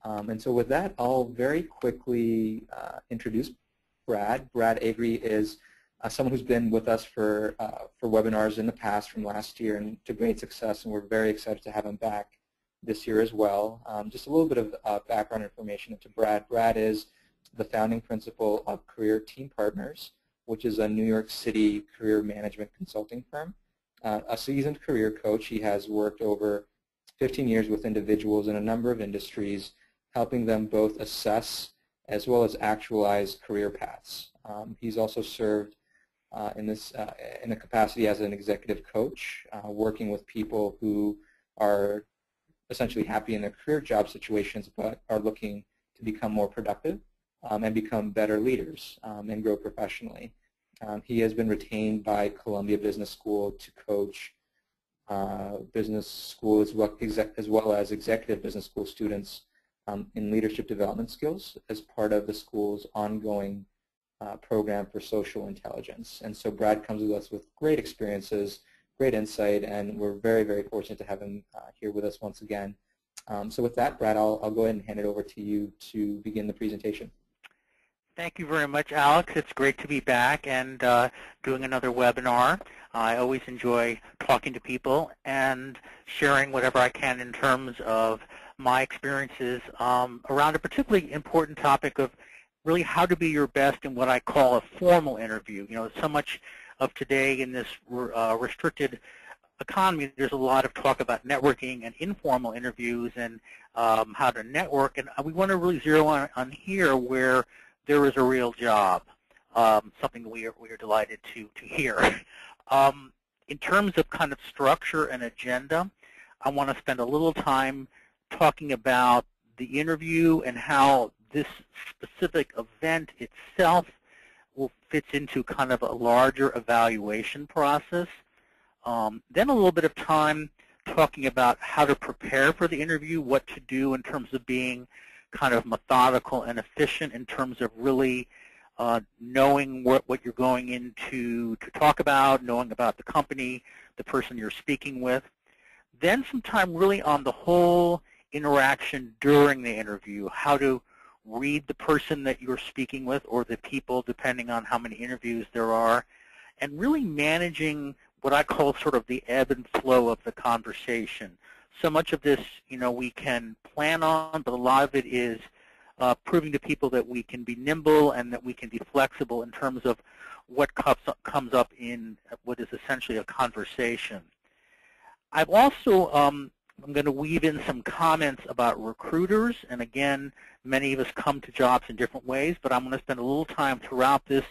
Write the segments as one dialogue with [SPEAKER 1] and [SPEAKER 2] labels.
[SPEAKER 1] And so with that, I'll very quickly introduce Brad. Brad Agry is someone who's been with us for webinars in the past from last year and to great success, and we're very excited to have him back this year as well. Just a little bit of background information into Brad. Brad is the founding principal of CareerTeam Partners, which is a New York City career management consulting firm. A seasoned career coach, he has worked over 15 years with individuals in a number of industries, helping them both assess as well as actualize career paths. He's also served in a capacity as an executive coach, working with people who are essentially happy in their career job situations but are looking to become more productive and become better leaders and grow professionally. He has been retained by Columbia Business School to coach business school as well as executive business school students in leadership development skills as part of the school's ongoing program for social intelligence. And so Brad comes with us with great experiences, great insight, and we're very, very fortunate to have him here with us once again. So with that, Brad, I'll go ahead and hand it over to you to begin the presentation.
[SPEAKER 2] Thank you very much, Alex. It's great to be back and doing another webinar. I always enjoy talking to people and sharing whatever I can in terms of my experiences around a particularly important topic of really how to be your best in what I call a formal interview. You know, so much of today in this restricted economy, there's a lot of talk about networking and informal interviews and how to network, and we want to really zero on here where there is a real job, something we are delighted to hear. In terms of kind of structure and agenda, I want to spend a little time talking about the interview and how this specific event itself fits into kind of a larger evaluation process. Then a little bit of time talking about how to prepare for the interview, what to do in terms of being kind of methodical and efficient in terms of really knowing what you're going into to talk about, knowing about the company, the person you're speaking with. Then some time really on the whole interaction during the interview, how to read the person that you're speaking with or the people, depending on how many interviews there are, and really managing what I call sort of the ebb and flow of the conversation. So much of this, you know, we can plan on, but a lot of it is proving to people that we can be nimble and that we can be flexible in terms of what comes up in what is essentially a conversation. I've also, I'm going to weave in some comments about recruiters, and again, many of us come to jobs in different ways, but I'm going to spend a little time throughout this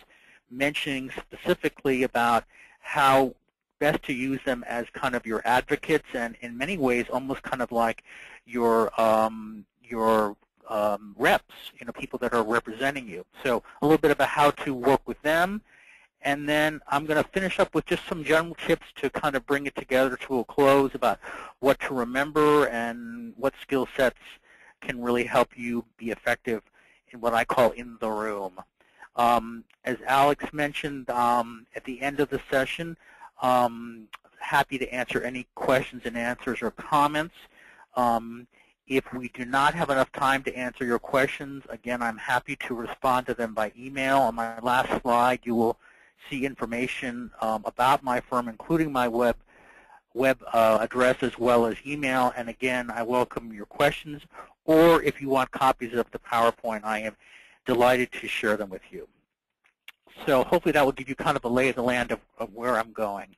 [SPEAKER 2] mentioning specifically about how best to use them as kind of your advocates, and in many ways almost kind of like your reps, you know, people that are representing you. So a little bit about how to work with them, and then I'm going to finish up with just some general tips to kind of bring it together to a close about what to remember and what skill sets can really help you be effective in what I call in the room. As Alex mentioned at the end of the session, happy to answer any questions and answers or comments. If we do not have enough time to answer your questions, again, I'm happy to respond to them by email. On my last slide, you will see information about my firm, including my web address as well as email. And again, I welcome your questions, or if you want copies of the PowerPoint, I am delighted to share them with you. So hopefully that will give you kind of a lay of the land of where I'm going.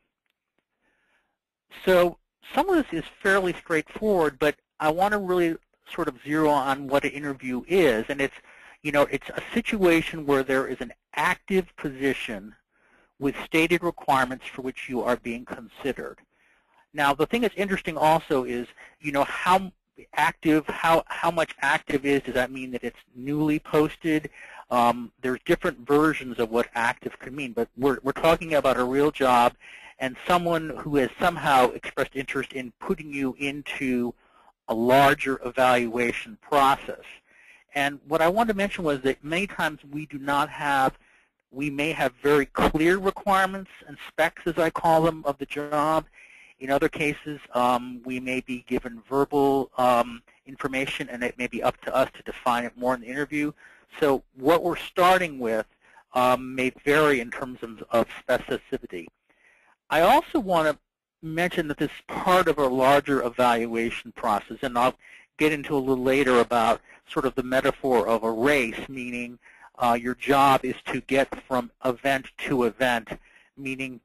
[SPEAKER 2] So some of this is fairly straightforward, but I want to really sort of zero on what an interview is. And it's, you know, it's a situation where there is an active position with stated requirements for which you are being considered. Now, the thing that's interesting also is, you know, how active, how much active is, does that mean that it's newly posted? There's different versions of what active could mean, but we're talking about a real job and someone who has somehow expressed interest in putting you into a larger evaluation process. And what I wanted to mention was that many times we do not have, we may have very clear requirements and specs, as I call them, of the job. In other cases, we may be given verbal information, and it may be up to us to define it more in the interview. So what we're starting with may vary in terms of specificity. I also want to mention that this is part of a larger evaluation process, and I'll get into a little later about sort of the metaphor of a race, meaning your job is to get from event to event, meaning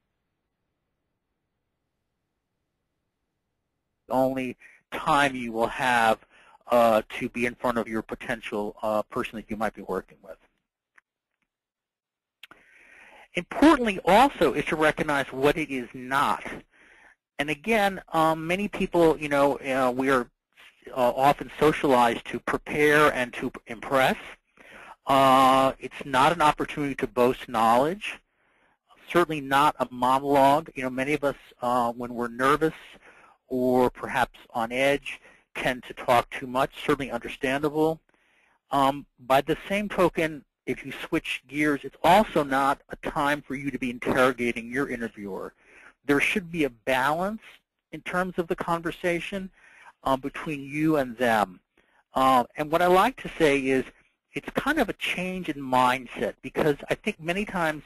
[SPEAKER 2] the only time you will have to be in front of your potential person that you might be working with. Importantly also is to recognize what it is not. And again, many people, we are often socialized to prepare and to impress. It's not an opportunity to boast knowledge, certainly not a monologue. Many of us, when we're nervous or perhaps on edge, tend to talk too much, certainly understandable. By the same token, if you switch gears, it's also not a time for you to be interrogating your interviewer. There should be a balance in terms of the conversation between you and them. And what I like to say is it's kind of a change in mindset, because I think many times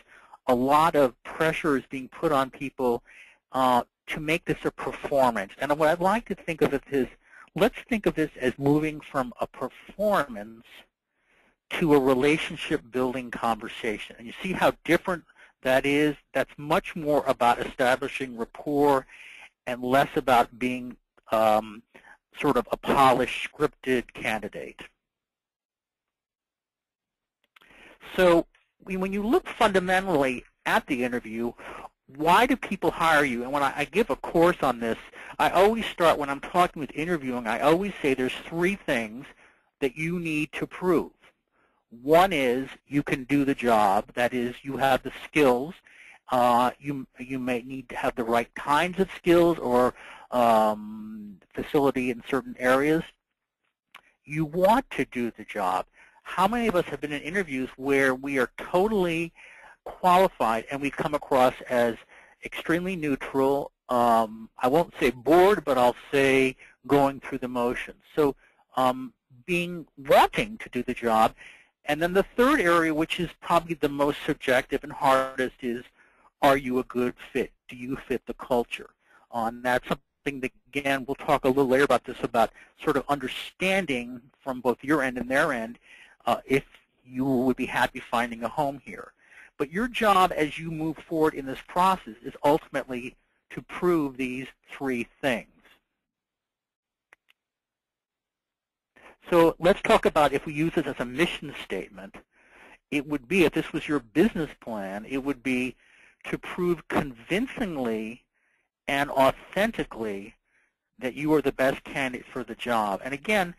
[SPEAKER 2] a lot of pressure is being put on people to make this a performance. And what I'd like to think of it is, let's think of this as moving from a performance to a relationship-building conversation. And you see how different that is? That's much more about establishing rapport and less about being sort of a polished, scripted candidate. So when you look fundamentally at the interview, why do people hire you? And when I give a course on this, I always start, when I'm talking with interviewing, I always say there's 3 things that you need to prove. One is you can do the job. That is, you have the skills. You may need to have the right kinds of skills or facility in certain areas. You want to do the job. How many of us have been in interviews where we are totally qualified and we come across as extremely neutral, I won't say bored, but I'll say going through the motions. So wanting to do the job. And then the third area, which is probably the most subjective and hardest, is, are you a good fit? Do you fit the culture? And that's something that, again, we'll talk a little later about this, about sort of understanding from both your end and their end if you would be happy finding a home here. But your job as you move forward in this process is ultimately to prove these 3 things. So let's talk about, if we use this as a mission statement, it would be, if this was your business plan, it would be to prove convincingly and authentically that you are the best candidate for the job. And again,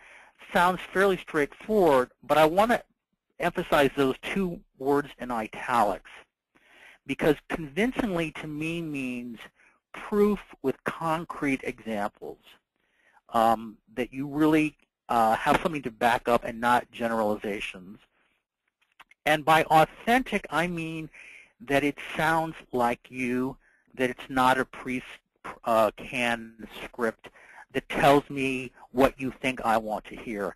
[SPEAKER 2] sounds fairly straightforward, but I want to emphasize those 2 words in italics, because convincingly to me means proof with concrete examples, that you really have something to back up and not generalizations. And by authentic, I mean that it sounds like you, that it's not a pre-canned script that tells me what you think I want to hear.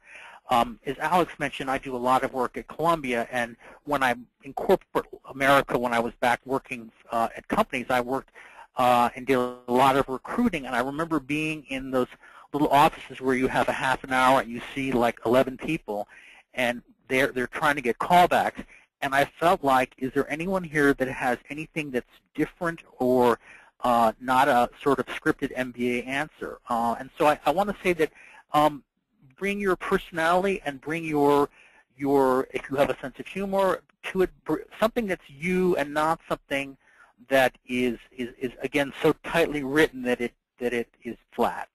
[SPEAKER 2] As Alex mentioned, I do a lot of work at Columbia, and when I'm in corporate America, when I was back working at companies, I worked and did a lot of recruiting, and I remember being in those little offices where you have a half an hour and you see like 11 people, and they're trying to get callbacks. And I felt like, is there anyone here that has anything that's different or not a sort of scripted MBA answer? And so I want to say that bring your personality and bring your if you have a sense of humor to it, something that's you and not something that is again so tightly written that it is flat.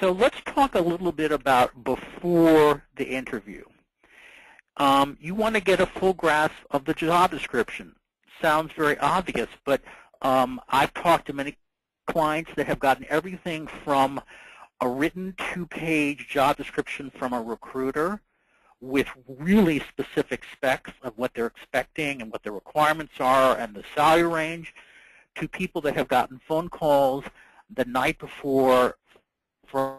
[SPEAKER 2] So let's talk a little bit about before the interview. You want to get a full grasp of the job description. Sounds very obvious, but I've talked to many clients that have gotten everything from a written 2-page job description from a recruiter, with really specific specs of what they're expecting and what their requirements are and the salary range, to people that have gotten phone calls the night before for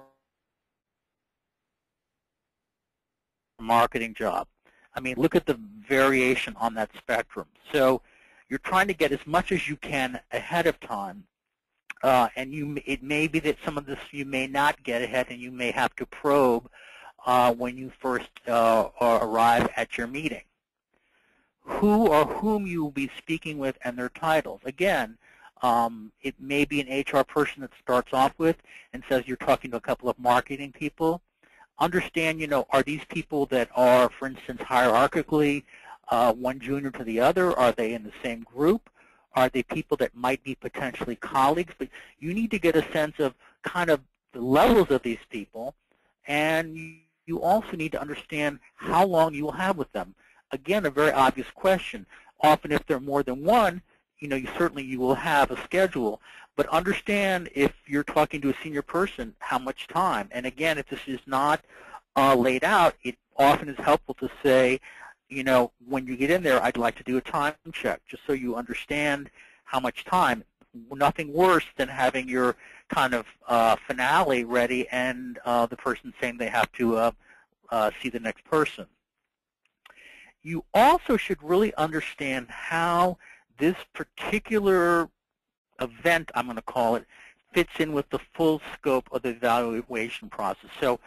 [SPEAKER 2] a marketing job. I mean, look at the variation on that spectrum. So you're trying to get as much as you can ahead of time, and it may be that some of this you may not get ahead, and you may have to probe when you first arrive at your meeting. Who or whom you will be speaking with and their titles. Again, it may be an HR person that starts off with and says you're talking to a couple of marketing people. Understand, are these people that are, for instance, hierarchically one junior to the other? Are they in the same group? Are they people that might be potentially colleagues? But you need to get a sense of kind of the levels of these people, and you also need to understand how long you will have with them. Again, a very obvious question. Often if there are more than one, you will have a schedule. But understand, if you're talking to a senior person, how much time. And again, if this is not laid out, it often is helpful to say, when you get in there, I'd like to do a time check, just so you understand how much time. Nothing worse than having your kind of finale ready and the person saying they have to see the next person. You also should really understand how this particular event, I'm going to call it, fits in with the full scope of the evaluation process. So,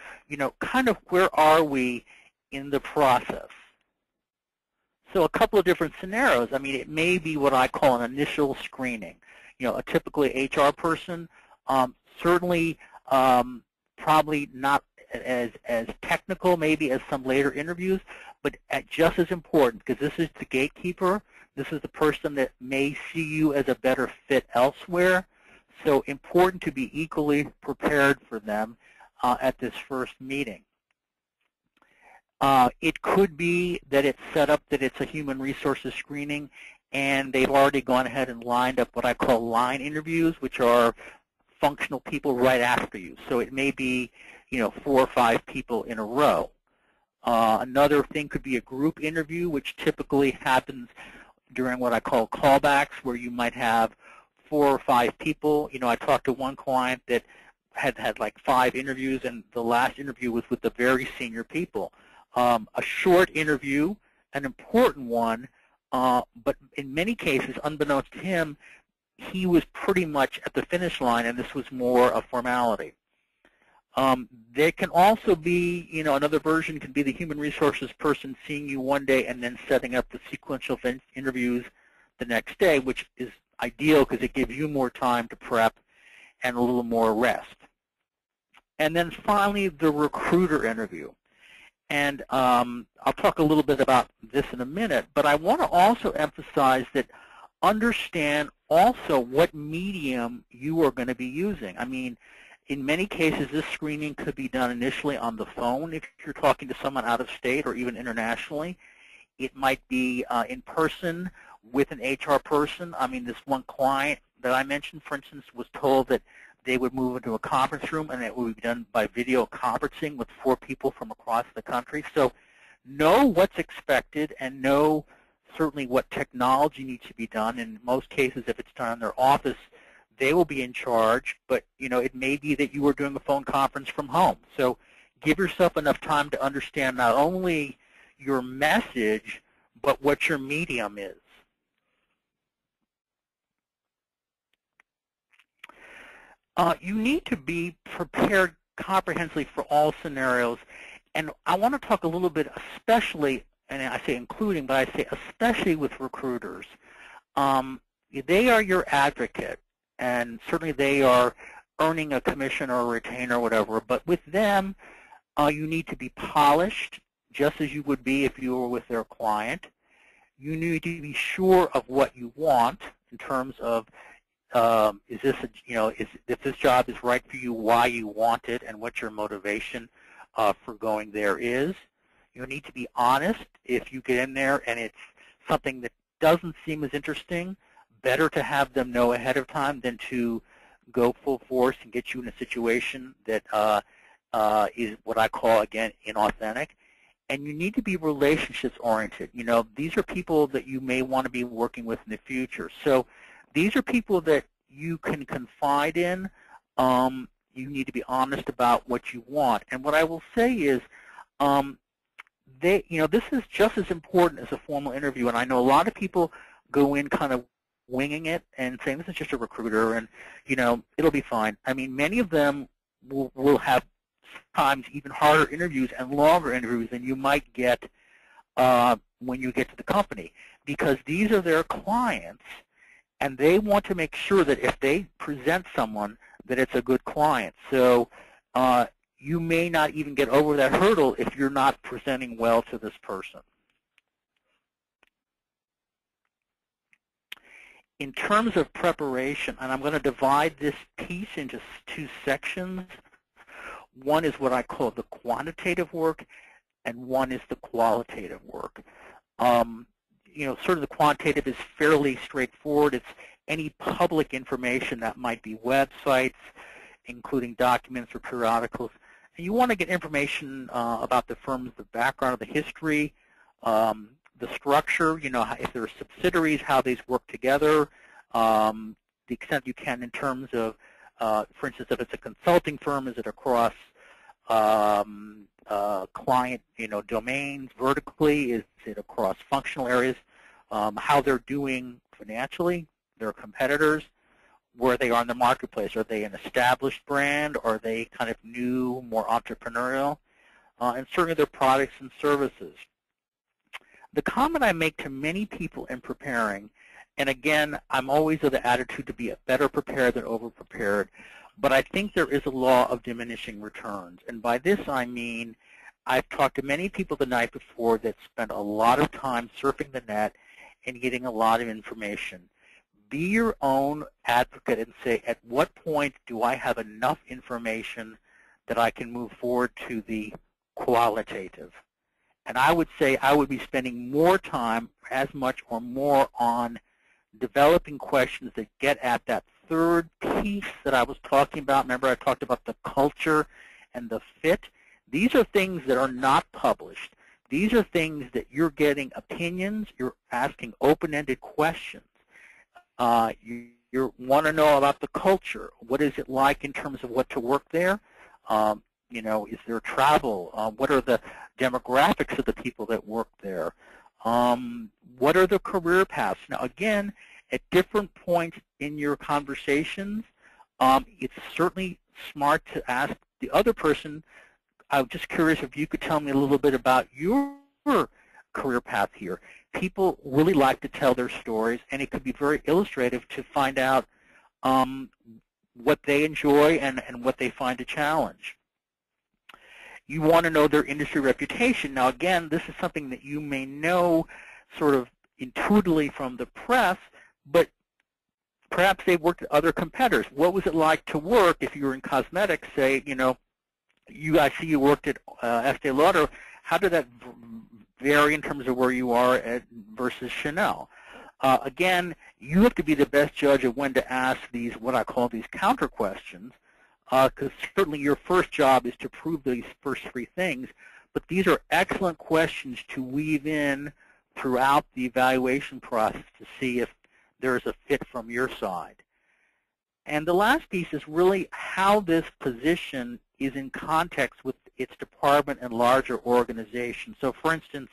[SPEAKER 2] kind of where are we in the process? So a couple of different scenarios. I mean, it may be what I call an initial screening. A typically HR person, certainly probably not as technical maybe as some later interviews, but just as important, because this is the gatekeeper. This is the person that may see you as a better fit elsewhere. So important to be equally prepared for them at this first meeting. It could be that it's set up that it's a human resources screening, and they've already gone ahead and lined up what I call line interviews, which are functional people right after you. So it may be, 4 or 5 people in a row. Another thing could be a group interview, which typically happens during what I call callbacks, where you might have 4 or 5 people. I talked to one client that had like 5 interviews, and the last interview was with the very senior people. A short interview, an important one, but in many cases, unbeknownst to him, he was pretty much at the finish line, and this was more a formality. There can also be, another version can be the human resources person seeing you one day and then setting up the sequential interviews the next day, which is ideal because it gives you more time to prep and a little more rest. And then finally, the recruiter interview. And I'll talk a little bit about this in a minute, but I want to also emphasize that understand also what medium you are going to be using. I mean, in many cases, this screening could be done initially on the phone if you're talking to someone out of state or even internationally. It might be in person with an HR person. I mean, this one client that I mentioned, for instance, was told that they would move into a conference room and it would be done by video conferencing with 4 people from across the country. So know what's expected and know certainly what technology needs to be done. In most cases, if it's done in their office, they will be in charge, but it may be that you are doing a phone conference from home. So give yourself enough time to understand not only your message, but what your medium is. You need to be prepared comprehensively for all scenarios, and I want to talk a little bit especially, and I say including, but I say especially with recruiters. They are your advocate, and certainly they are earning a commission or a retainer or whatever, but with them, you need to be polished, just as you would be if you were with their client. You need to be sure of what you want in terms of is this if this job is right for you, why you want it, and what your motivation for going there is. You need to be honest. If you get in there and it's something that doesn't seem as interesting, better to have them know ahead of time than to go full force and get you in a situation that is what I call, again, inauthentic. and you need to be relationships oriented. You know, these are people that you may want to be working with in the future. So these are people that you can confide in. You need to be honest about what you want. And what I will say is, this is just as important as a formal interview. And I know a lot of people go in kind of winging it and saying, this is just a recruiter and, you know, it'll be fine. I mean, many of them will have times even harder interviews and longer interviews than you might get when you get to the company, because these are their clients, and they want to make sure that if they present someone, that it's a good client. So you may not even get over that hurdle if you're not presenting well to this person. In terms of preparation, and I'm going to divide this piece into two sections. One is what I call the quantitative work, and one is the qualitative work. You know, sort of the quantitative is fairly straightforward. It's any public information that might be websites, including documents or periodicals. And you want to get information about the firms, the background, the history, the structure, you know, if there are subsidiaries, how these work together, the extent you can in terms of, for instance, if it's a consulting firm, is it across client, you know, domains vertically? Is it across functional areas? How they're doing financially, their competitors, where they are in the marketplace. Are they an established brand? Are they kind of new, more entrepreneurial? And certainly their products and services. The comment I make to many people in preparing, and again, I'm always of the attitude to be better prepared than over-prepared, but I think there is a law of diminishing returns. And by this I mean, I've talked to many people the night before that spent a lot of time surfing the net and getting a lot of information. Be your own advocate and say, at what point do I have enough information that I can move forward to the qualitative? And I would say I would be spending more time, as much or more, on developing questions that get at that third piece that I was talking about. Remember, I talked about the culture and the fit. These are things that are not published. These are things that you're getting opinions. You're asking open-ended questions. You want to know about the culture. What is it like in terms of what to work there? You know, is there travel? What are the demographics of the people that work there? What are the career paths? Now, again, at different points in your conversations, it's certainly smart to ask the other person, I'm just curious if you could tell me a little bit about your career path here. People really like to tell their stories, and it could be very illustrative to find out what they enjoy and what they find a challenge. You want to know their industry reputation. Now, again, this is something that you may know sort of intuitively from the press, but perhaps they've worked at other competitors. What was it like to work if you were in cosmetics, say, you know, I see you worked at Estee Lauder. How did that vary in terms of where you are at versus Chanel? Again, you have to be the best judge of when to ask these, what I call these counter questions, because certainly your first job is to prove these first three things, but these are excellent questions to weave in throughout the evaluation process to see if there's a fit from your side. And the last piece is really how this position is in context with its department and larger organization. So, for instance,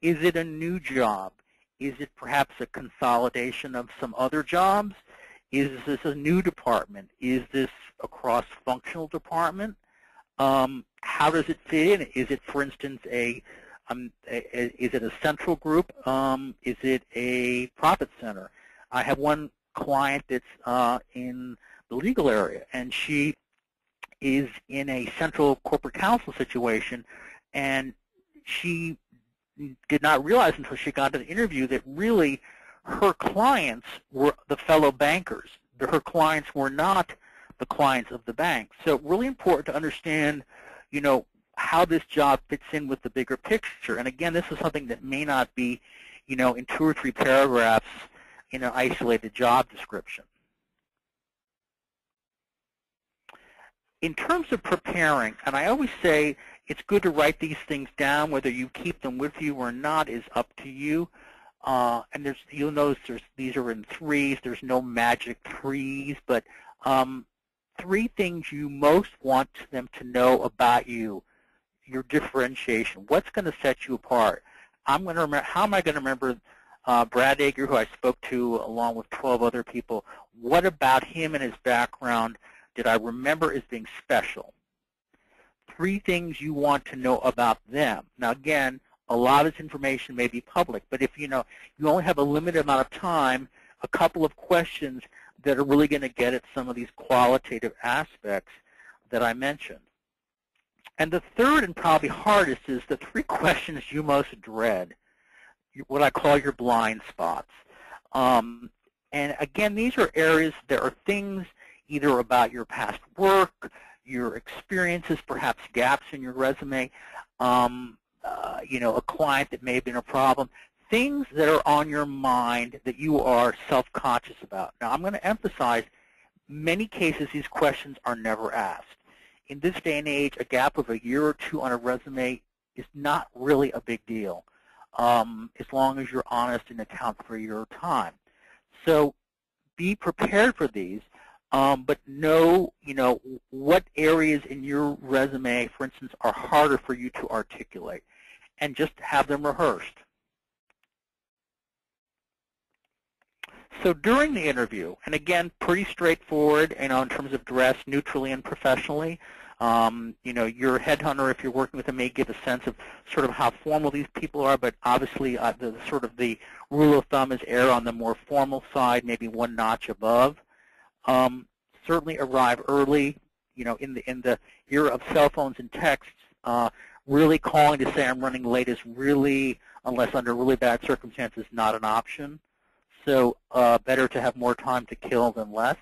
[SPEAKER 2] is it a new job? Is it perhaps a consolidation of some other jobs? Is this a new department? Is this a cross-functional department? How does it fit in? Is it, for instance, is it a central group? Is it a profit center? I have one client that's in the legal area, and she is in a central corporate counsel situation, and she did not realize until she got to the interview that really her clients were the fellow bankers. Her clients were not the clients of the bank. So really important to understand, you know, how this job fits in with the bigger picture. And again, this is something that may not be, you know, in 2 or 3 paragraphs in an isolated job description. In terms of preparing, and I always say, It's good to write these things down. Whether you keep them with you or not is up to you. And you'll notice these are in threes. There's no magic threes, but 3 things you most want them to know about you, your differentiation. What's going to set you apart? How am I going to remember Brad Agry, who I spoke to along with 12 other people? What about him and his background did I remember as being special? 3 things you want to know about them. Now, again, a lot of this information may be public, but if you only have a limited amount of time, a couple of questions that are really going to get at some of these qualitative aspects that I mentioned. And the third and probably hardest is the 3 questions you most dread, what I call your blind spots. And again, these are areas, there are things either about your past work, your experiences, perhaps gaps in your resume, a client that may have been a problem, things that are on your mind that you are self-conscious about. Now, I'm going to emphasize, many cases these questions are never asked. In this day and age, a gap of a year or 2 on a resume is not really a big deal, as long as you're honest and account for your time. So be prepared for these, but know, what areas in your resume, for instance, are harder for you to articulate, and just have them rehearsed. So during the interview, and again, pretty straightforward, in terms of dress, neutrally and professionally. Your headhunter, if you're working with them, may give a sense of sort of how formal these people are, but obviously the rule of thumb is err on the more formal side, maybe 1 notch above. Certainly arrive early. In the era of cell phones and texts, really calling to say I'm running late is really, unless under really bad circumstances, not an option. So better to have more time to kill than less.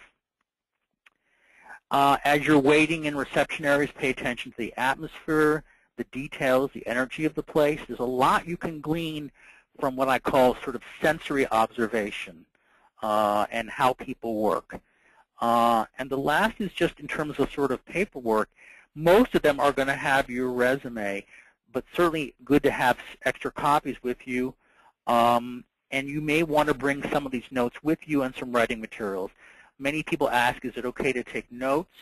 [SPEAKER 2] As you're waiting in reception areas, pay attention to the atmosphere, the details, the energy of the place. There's a lot you can glean from what I call sort of sensory observation and how people work. And the last is just in terms of sort of paperwork. Most of them are going to have your resume, but certainly good to have extra copies with you. And you may want to bring some of these notes with you and some writing materials. Many people ask, is it okay to take notes?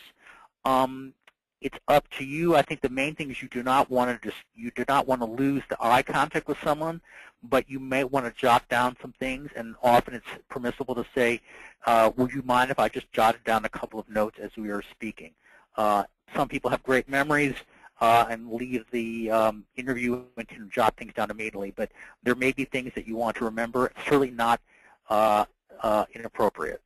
[SPEAKER 2] It's up to you. I think the main thing is you do not want to lose the eye contact with someone, but you may want to jot down some things, and often it's permissible to say, would you mind if I just jotted down a couple of notes as we are speaking? Some people have great memories and leave the interview and can jot things down immediately, but there may be things that you want to remember. It's certainly not inappropriate.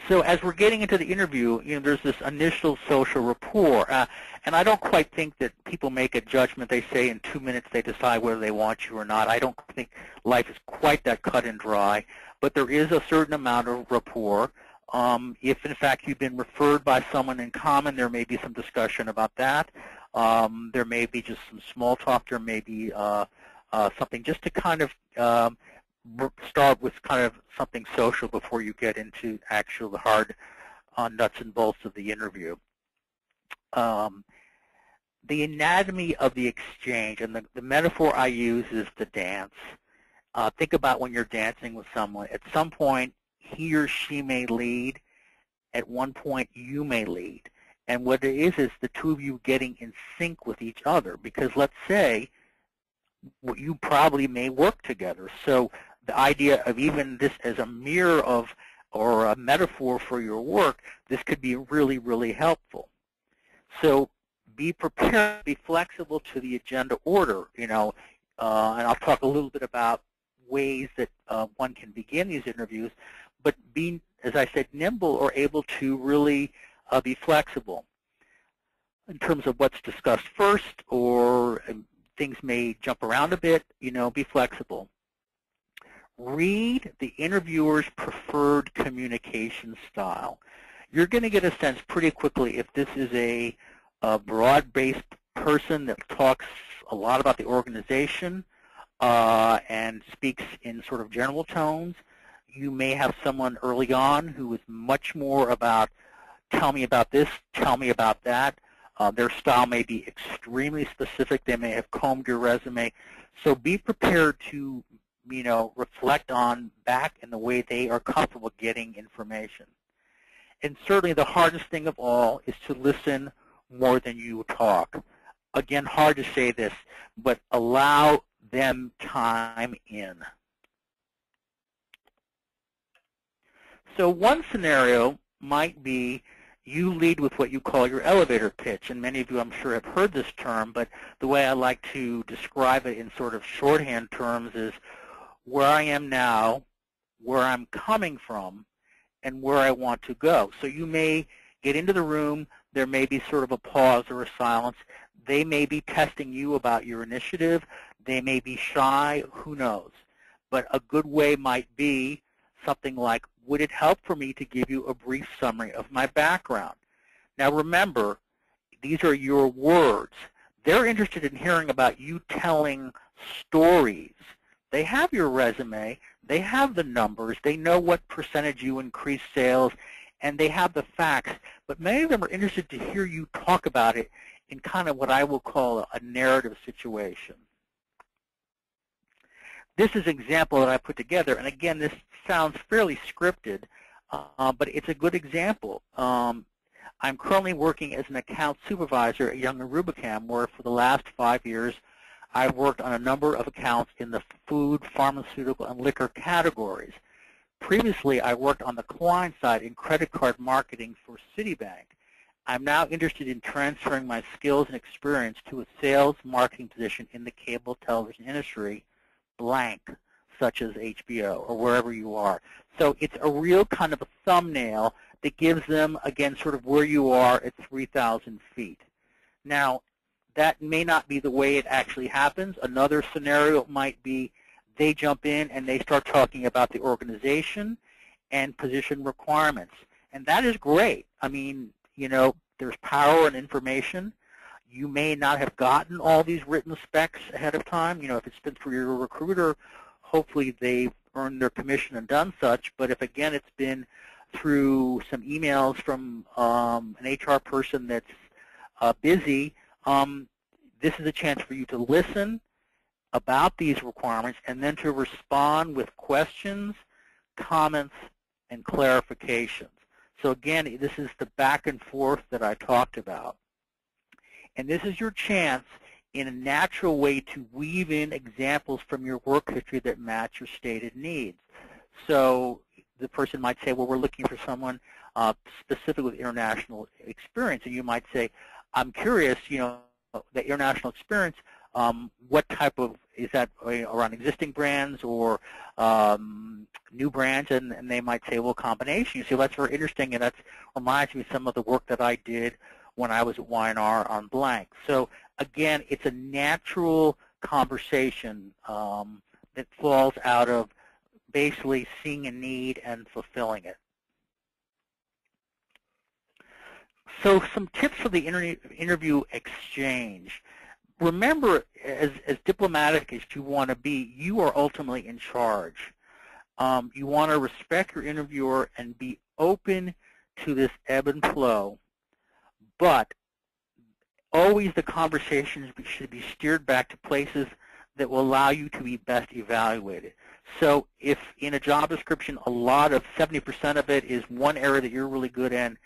[SPEAKER 2] So as we're getting into the interview, there's this initial social rapport, and I don't quite think that people make a judgment. They say in 2 minutes they decide whether they want you or not. I don't think life is quite that cut and dry, but there is a certain amount of rapport. If, in fact, you've been referred by someone in common, there may be some discussion about that. There may be just some small talk. There may be something just to kind of start with kind of something social before you get into the hard nuts and bolts of the interview. The anatomy of the exchange, and the metaphor I use is the dance. Think about when you're dancing with someone. At some point, he or she may lead. At one point, you may lead. And what it is the 2 of you getting in sync with each other. Because let's say you probably may work together. So the idea of even this as a mirror of or a metaphor for your work, this could be really, really helpful. So be prepared, be flexible to the agenda order, and I'll talk a little bit about ways that one can begin these interviews, but be, as I said, nimble or able to really be flexible in terms of what's discussed first, or things may jump around a bit, be flexible. Read the interviewer's preferred communication style. You're going to get a sense pretty quickly if this is a broad-based person that talks a lot about the organization and speaks in sort of general tones. You may have someone early on who is much more about tell me about this, tell me about that. Their style may be extremely specific. They may have combed your resume. So be prepared to, reflect on back in the way they are comfortable getting information. And certainly the hardest thing of all is to listen more than you talk. Again, hard to say this, but allow them time in. So one scenario might be you lead with what you call your elevator pitch, and many of you I'm sure have heard this term, but the way I like to describe it in sort of shorthand terms is where I am now, where I'm coming from, and where I want to go. So you may get into the room, there may be sort of a pause or a silence. They may be testing you about your initiative. They may be shy, who knows. But a good way might be something like, would it help for me to give you a brief summary of my background? Now remember, these are your words. They're interested in hearing about you telling stories. They have your resume. They have the numbers. They know what percentage you increase sales, and they have the facts. But many of them are interested to hear you talk about it in kind of what I will call a narrative situation. This is an example that I put together, and again, this sounds fairly scripted, but it's a good example. I'm currently working as an account supervisor at Young & Rubicam, where for the last 5 years I've worked on a number of accounts in the food, pharmaceutical, and liquor categories. Previously, I worked on the client side in credit card marketing for Citibank. I'm now interested in transferring my skills and experience to a sales marketing position in the cable television industry, blank, such as HBO or wherever you are. So it's a real kind of a thumbnail that gives them, again, sort of where you are at 3,000 feet. Now, that may not be the way it actually happens. Another scenario might be they jump in and they start talking about the organization and position requirements. And that is great. I mean, there's power in information. You may not have gotten all these written specs ahead of time. If it's been through your recruiter, hopefully they've earned their commission and done such. But if, again, it's been through some emails from an HR person that's busy, this is a chance for you to listen about these requirements and then to respond with questions, comments, and clarifications. So again, this is the back and forth that I talked about. And this is your chance in a natural way to weave in examples from your work history that match your stated needs. So the person might say, well, we're looking for someone specific with international experience. And you might say, I'm curious, the international experience, what type of, is that around existing brands or new brands? And they might say, well, combination. You say, well, that's very interesting, and that reminds me of some of the work that I did when I was at Y&R on blank. So again, it's a natural conversation that falls out of basically seeing a need and fulfilling it. So some tips for the interview exchange. Remember, as diplomatic as you want to be, you are ultimately in charge. You want to respect your interviewer and be open to this ebb and flow, but always the conversations should be steered back to places that will allow you to be best evaluated. So if in a job description a lot of 70% of it is one area that you're really good in,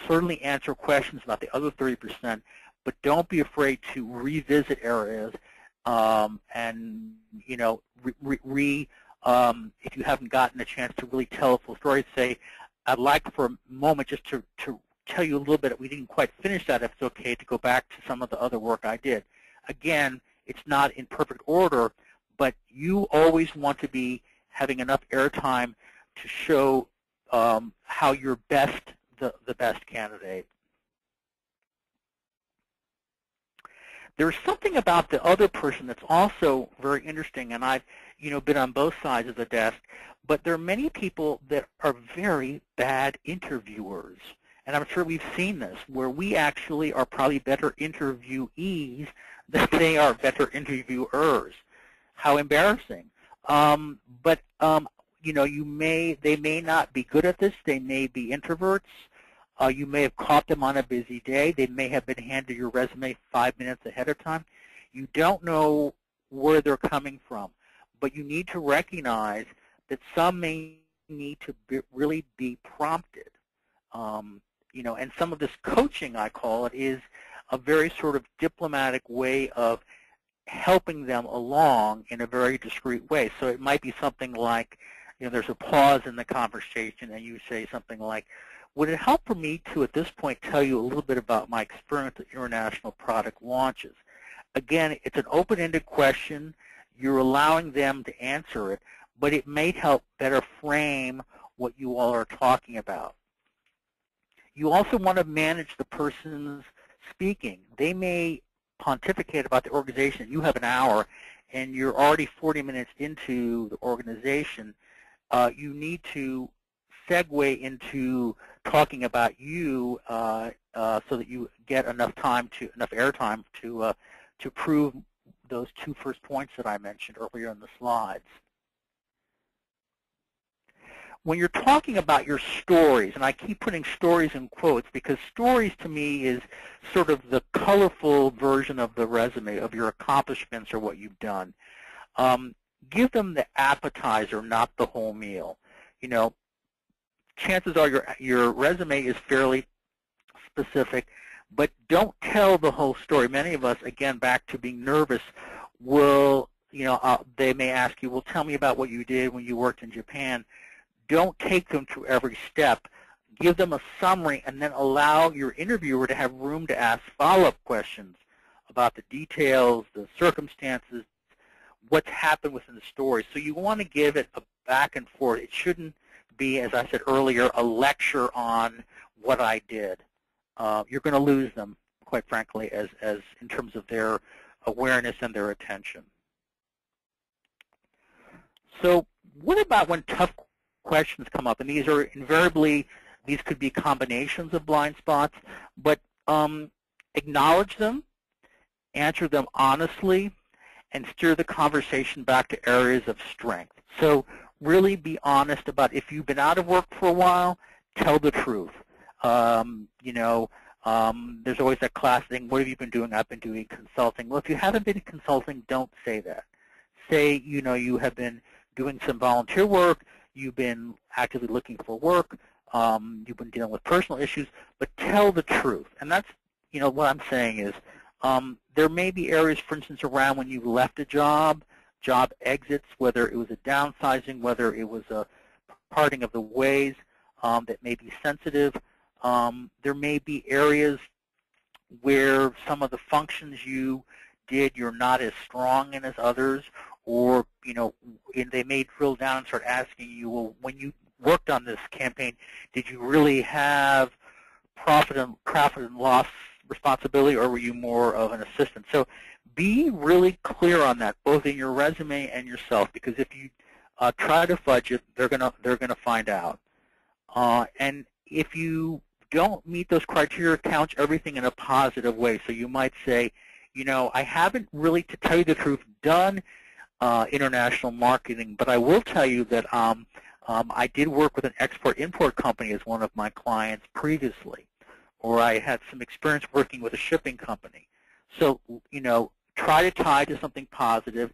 [SPEAKER 2] certainly answer questions about the other 30%, but don't be afraid to revisit areas and, if you haven't gotten a chance to really tell a full story, say, I'd like for a moment just to tell you a little bit, we didn't quite finish that, if it's okay, to go back to some of the other work I did. Again, it's not in perfect order, but you always want to be having enough airtime to show how you're the best candidate. There's something about the other person that's also very interesting, and I've been on both sides of the desk, but there are many people that are very bad interviewers. And I'm sure we've seen this, where we actually are probably better interviewees than they are better interviewers. How embarrassing. They may not be good at this. They may be introverts. You may have caught them on a busy day. They may have been handed your resume 5 minutes ahead of time. You don't know where they're coming from, but you need to recognize that some may need to really be prompted. And some of this coaching, I call it, is a very sort of diplomatic way of helping them along in a very discreet way. So it might be something like, there's a pause in the conversation, and you say something like, would it help for me to, at this point, tell you a little bit about my experience with international product launches? Again, it's an open-ended question. You're allowing them to answer it, but it may help better frame what you all are talking about. You also want to manage the person's speaking. They may pontificate about the organization. You have an hour, and you're already 40 minutes into the organization. You need to segue into talking about you so that you get enough airtime to prove those two first points that I mentioned earlier in the slides. When you're talking about your stories, and I keep putting stories in quotes because stories to me is sort of the colorful version of the resume of your accomplishments or what you've done. Give them the appetizer, not the whole meal. Chances are your resume is fairly specific, but don't tell the whole story. Many of us, again, back to being nervous, will, they may ask you, well, tell me about what you did when you worked in Japan. Don't take them through every step. Give them a summary and then allow your interviewer to have room to ask follow-up questions about the details, the circumstances, what's happened within the story. So you want to give it a back and forth. It shouldn't be, as I said earlier, a lecture on what I did. You're going to lose them, quite frankly, as in terms of their awareness and their attention. So what about when tough questions come up? And these are invariably, these could be combinations of blind spots, but acknowledge them, answer them honestly, and steer the conversation back to areas of strength. So really be honest about, if you've been out of work for a while, tell the truth. There's always that classic thing, what have you been doing? I've been doing consulting. Well, if you haven't been consulting, don't say that. Say, you have been doing some volunteer work, you've been actively looking for work, you've been dealing with personal issues, but tell the truth. And that's, what I'm saying is, there may be areas, for instance, around when you left a job exits, whether it was a downsizing, whether it was a parting of the ways that may be sensitive. There may be areas where some of the functions you did you're not as strong in as others, or they may drill down and start asking you, well, when you worked on this campaign, did you really have profit and loss responsibility, or were you more of an assistant? So be really clear on that, both in your resume and yourself, because if you try to fudge it, they're gonna find out. And if you don't meet those criteria, couch everything in a positive way. So you might say, I haven't really, to tell you the truth, done international marketing, but I will tell you that I did work with an export-import company as one of my clients previously, or I had some experience working with a shipping company. So, try to tie to something positive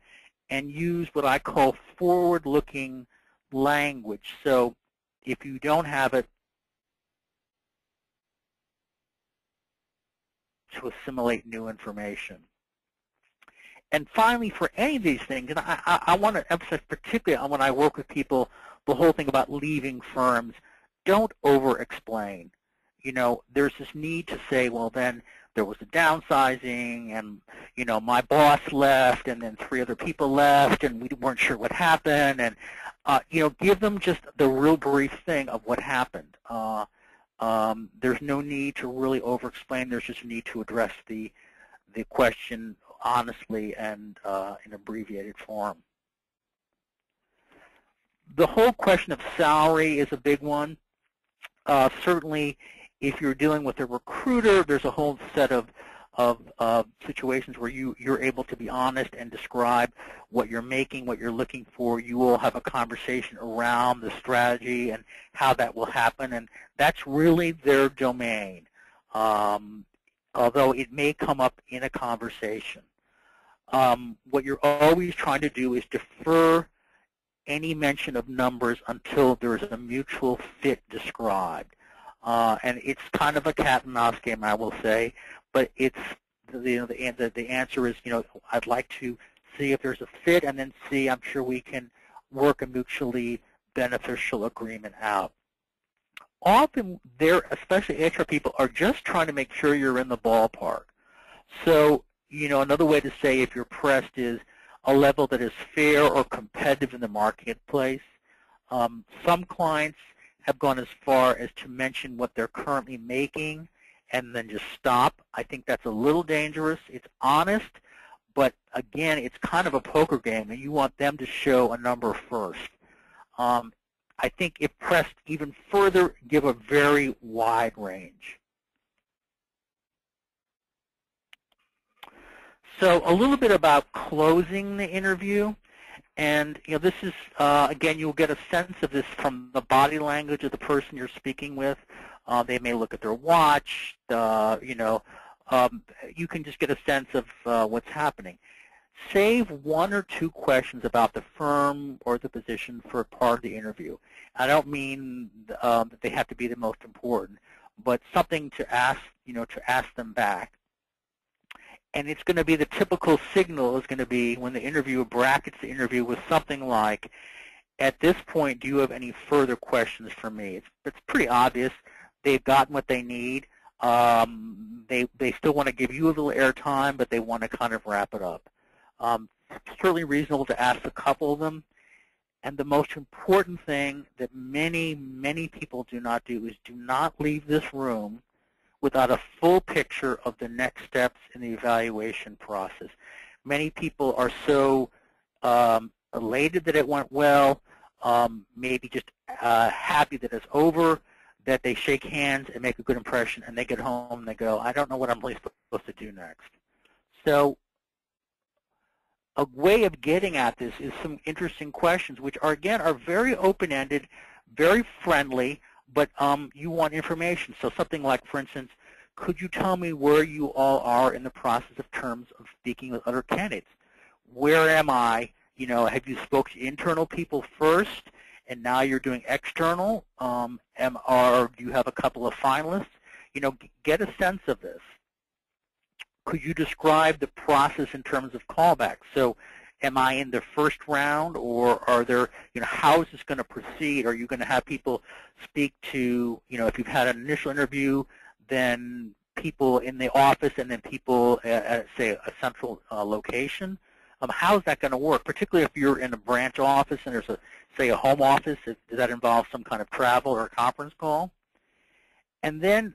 [SPEAKER 2] and use what I call forward-looking language. So if you don't have it, to assimilate new information. And finally, for any of these things, and I want to emphasize particularly when I work with people, the whole thing about leaving firms, don't over-explain. There's this need to say, well, then there was a downsizing, and, my boss left, and then 3 other people left, and we weren't sure what happened, and, give them just the real brief thing of what happened. There's no need to really over-explain. There's just a need to address the question honestly and in abbreviated form. The whole question of salary is a big one. Certainly, if you're dealing with a recruiter, there's a whole set of of situations where you're able to be honest and describe what you're making, what you're looking for. You will have a conversation around the strategy and how that will happen, and that's really their domain, although it may come up in a conversation. What you're always trying to do is defer any mention of numbers until there's a mutual fit described. And it's kind of a cat and mouse game, I will say, but it's the answer is, I'd like to see if there's a fit, and then see, I'm sure we can work a mutually beneficial agreement out. Often, especially HR people, are just trying to make sure you're in the ballpark. So, another way to say if you're pressed is a level that is fair or competitive in the marketplace. Some clients have gone as far as to mention what they're currently making and then just stop. I think that's a little dangerous. It's honest, but again, it's kind of a poker game, and you want them to show a number first. I think if pressed even further, give a very wide range. So a little bit about closing the interview. And this is, again, you'll get a sense of this from the body language of the person you're speaking with. They may look at their watch. You can just get a sense of what's happening. Save 1 or 2 questions about the firm or the position for part of the interview. I don't mean that they have to be the most important, but something to ask, to ask them back. And it's going to be the typical signal is going to be when the interviewer brackets the interview with something like, at this point, do you have any further questions for me? It's pretty obvious. They've gotten what they need. They still want to give you a little airtime, but they want to kind of wrap it up. Certainly reasonable to ask a couple of them. And the most important thing that many, many people do not do is do not leave this room without a full picture of the next steps in the evaluation process. Many people are so elated that it went well, maybe just happy that it's over, that they shake hands and make a good impression, and they get home and they go, I don't know what I'm really supposed to do next. So a way of getting at this is some interesting questions, which are, again, are very open-ended, very friendly, but you want information. So something like, for instance, could you tell me where you all are in the process of terms of speaking with other candidates? Where am I? Have you spoke to internal people first, and now you're doing external? Or do you have a couple of finalists? Get a sense of this. Could you describe the process in terms of callbacks? So am I in the first round, or are there, how is this going to proceed? Are you going to have people speak to, if you've had an initial interview, then people in the office and then people at, say, a central location? How is that going to work, particularly if you're in a branch office and there's, say, a home office? Does that involve some kind of travel or a conference call? And then,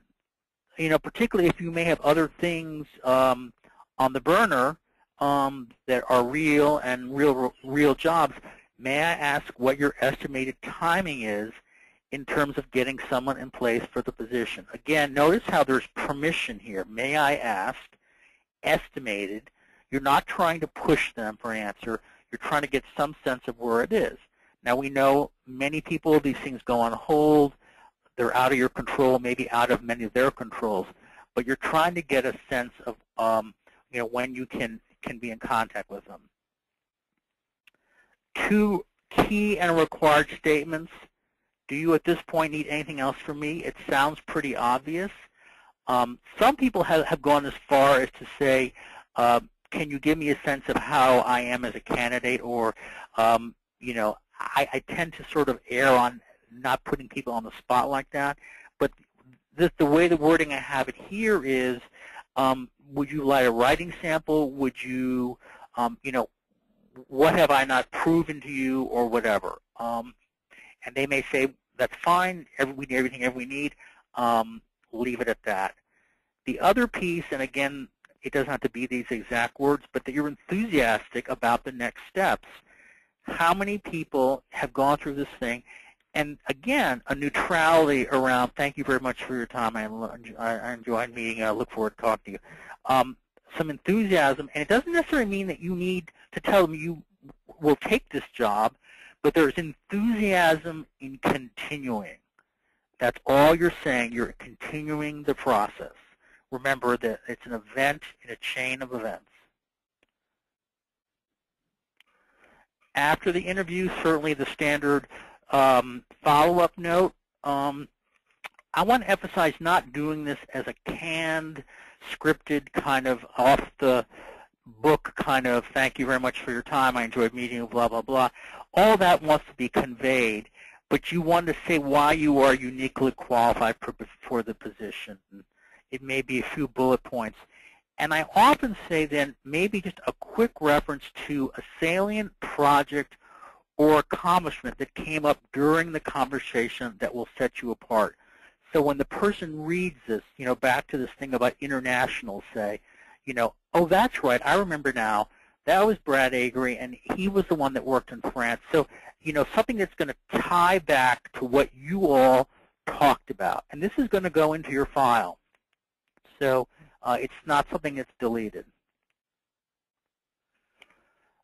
[SPEAKER 2] particularly if you may have other things on the burner, that are real and real jobs, may I ask what your estimated timing is in terms of getting someone in place for the position? Again, notice how there's permission here. May I ask, estimated. You're not trying to push them for an answer. You're trying to get some sense of where it is. Now, we know many people, these things go on hold. They're out of your control, maybe out of many of their controls. But you're trying to get a sense of when you can be in contact with them. 2 key and required statements. Do you at this point need anything else from me? It sounds pretty obvious. Some people have gone as far as to say, can you give me a sense of how I am as a candidate? Or, I tend to sort of err on not putting people on the spot like that. But the way the wording I have it here is, would you like a writing sample? Would you, what have I not proven to you, or whatever? And they may say, that's fine, we need everything we need, leave it at that. The other piece, and again, it doesn't have to be these exact words, but that you're enthusiastic about the next steps. How many people have gone through this thing And again, a neutrality around, thank you very much for your time. I enjoyed meeting. I look forward to talking to you. Some enthusiasm, and it doesn't necessarily mean that you need to tell them you will take this job, but there's enthusiasm in continuing. That's all you're saying. You're continuing the process. Remember that it's an event in a chain of events. After the interview, certainly the standard follow-up note. I want to emphasize not doing this as a canned, scripted kind of off-the-book kind of, thank you very much for your time, I enjoyed meeting you, blah, blah, blah. All that wants to be conveyed, but you want to say why you are uniquely qualified for the position. It may be a few bullet points. And I often say then maybe just a quick reference to a salient project or accomplishment that came up during the conversation that will set you apart. So when the person reads this, back to this thing about international, say, oh, that's right, I remember now, that was Brad Agry, and he was the one that worked in France. So, something that's going to tie back to what you all talked about. And this is going to go into your file. So it's not something that's deleted.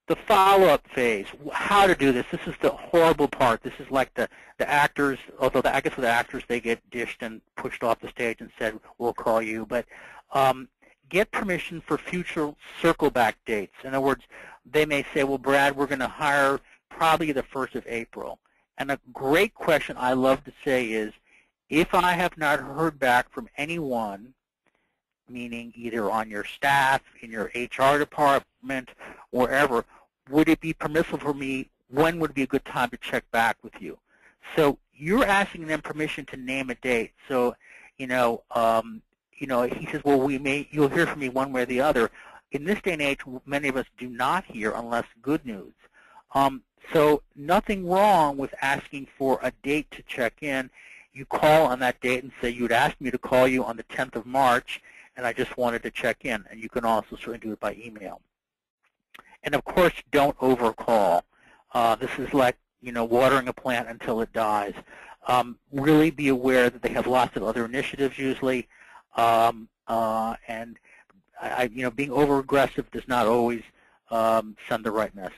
[SPEAKER 2] The follow-up phase, how to do this. This is the horrible part. This is like the actors, although I guess with the actors they get dished and pushed off the stage and said, we'll call you. But get permission for future circle-back dates. In other words, they may say, well, Brad, we're going to hire probably the 1st of April. And a great question I love to say is, if I have not heard back from anyone, meaning either on your staff, in your HR department, wherever, would it be permissible for me, when would be a good time to check back with you? So you're asking them permission to name a date. So, he says, well, you'll hear from me one way or the other. In this day and age, many of us do not hear unless good news. So nothing wrong with asking for a date to check in. You call on that date and say, you'd asked me to call you on the 10th of March, and I just wanted to check in. And you can also certainly do it by email. And of course, don't overcall. This is like, watering a plant until it dies. Really be aware that they have lots of other initiatives usually, and being over-aggressive does not always send the right message.